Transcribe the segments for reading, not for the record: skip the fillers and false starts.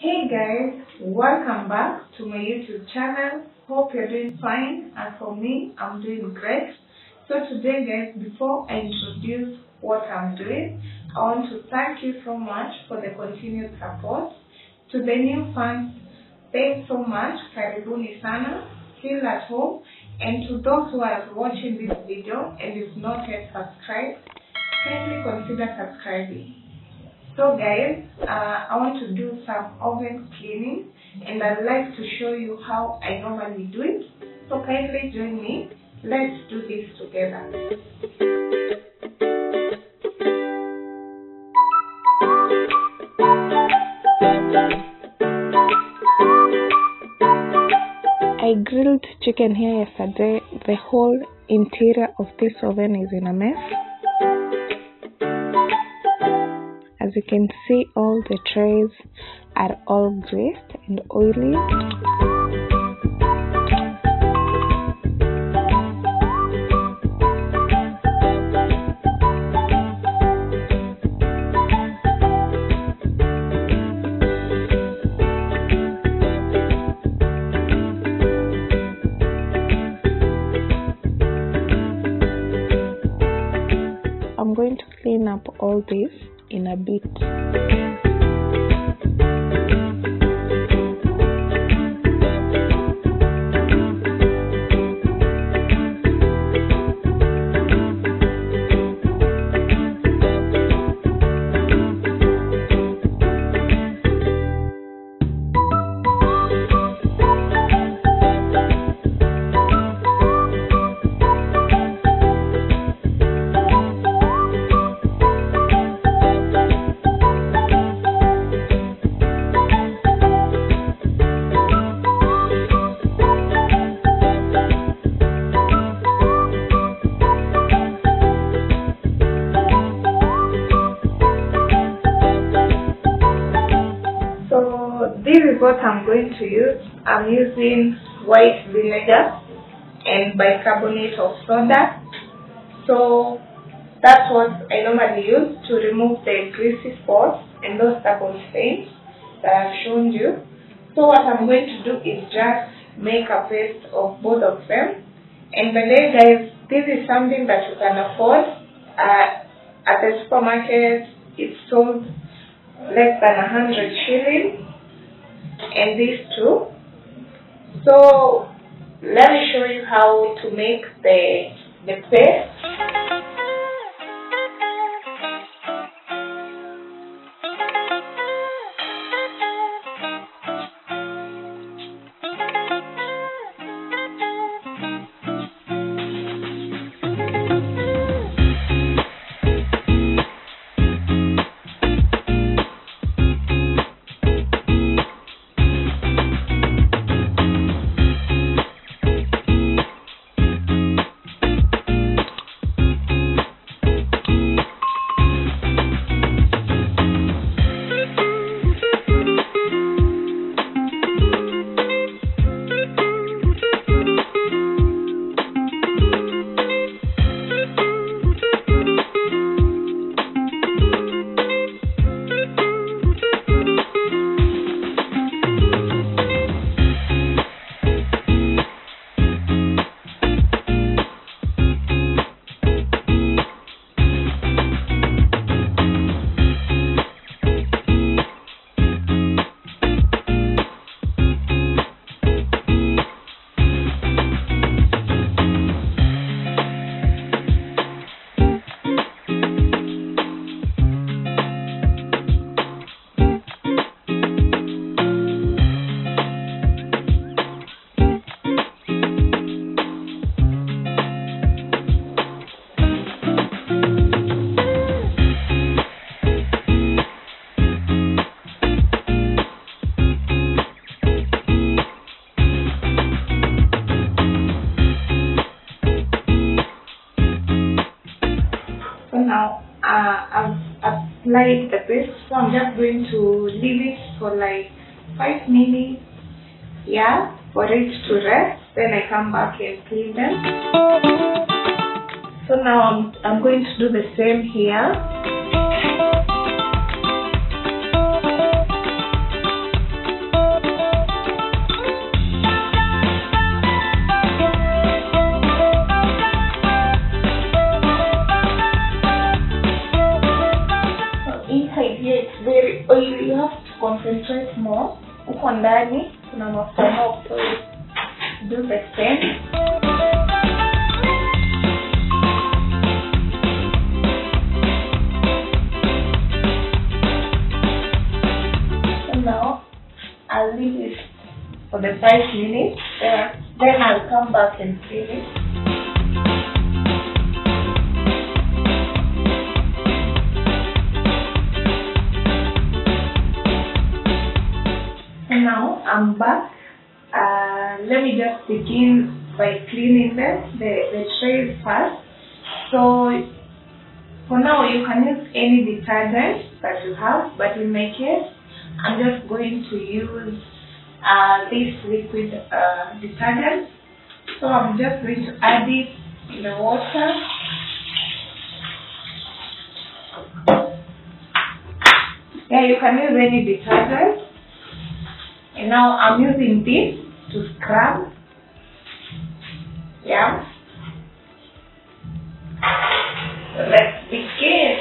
Hey guys, welcome back to my YouTube channel. Hope you're doing fine, and for me, I'm doing great. So today guys, before I introduce what I'm doing, I want to thank you so much for the continued support. To the new fans, thanks so much, karibuni sana, feel at home, and to those who are watching this video and is not yet subscribed, kindly consider subscribing. So guys, I want to do some oven cleaning, and I'd like to show you how I normally do it. So kindly join me. Let's do this together. I grilled chicken here yesterday. The whole interior of this oven is in a mess. As you can see, all the trays are all greased and oily. I'm going to clean up all this in a bit. This is what I'm going to use. I'm using white vinegar and bicarbonate of soda. So that's what I normally use to remove the greasy spots and those double stains that I've shown you. So what I'm going to do is just make a paste of both of them. And by the way guys, this is something that you can afford. At the supermarket, it's sold less than 100 shillings. And these two. So let me show you how to make the paste. Now I've applied the paste, so I'm just going to leave it for like 5 minutes, for it to rest. Then I come back and clean them. So now I'm going to do the same here. concentrate more. Huko ndani kuna mafuta more, so do the same. So now I'll leave it for the 5 minutes. Then I'll come back and clean it. Now I'm back. Let me just begin by cleaning the trays first. So for now you can use any detergent that you have, but in my case I'm just going to use this liquid detergent. So I'm just going to add it in the water. Yeah, you can use any detergent. And now I'm using this to scrub. Yeah. So let's begin.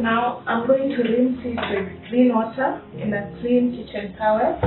Now I'm going to rinse it with clean water in a clean kitchen towel.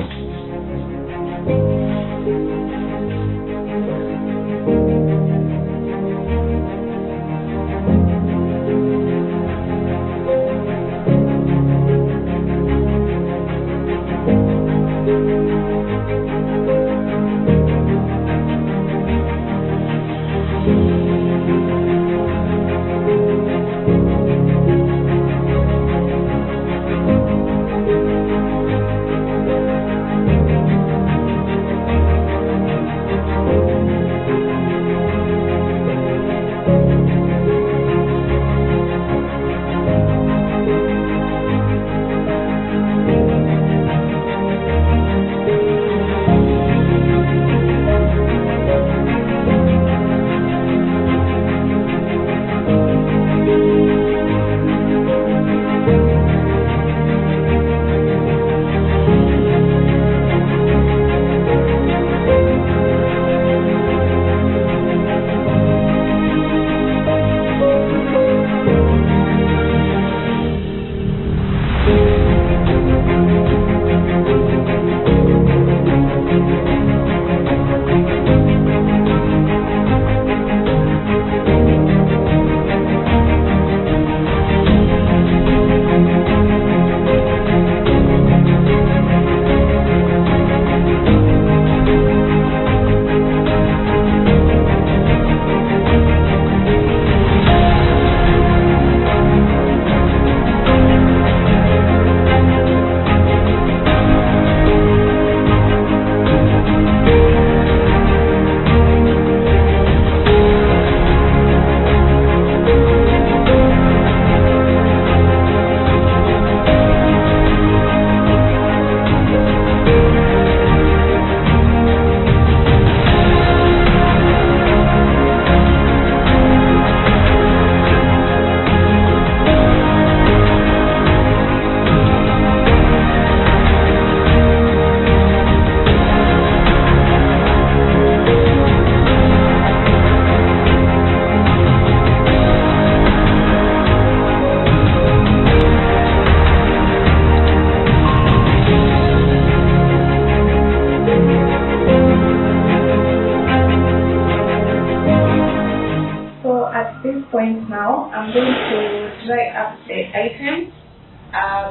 point now, I'm going to dry up the items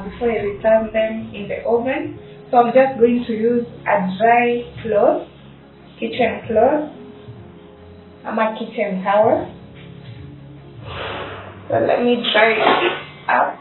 before I return them in the oven. So I'm just going to use a dry cloth, kitchen cloth, a kitchen towel. So let me dry it up.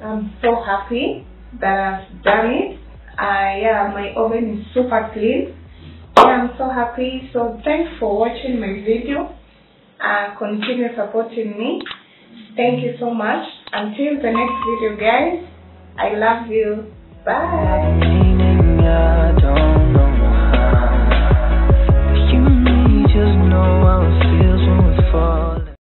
I'm so happy that I've done it. Yeah, my oven is super clean. Yeah, I'm so happy. So thanks for watching my video. Continue supporting me. Thank you so much. Until the next video, guys. I love you. Bye.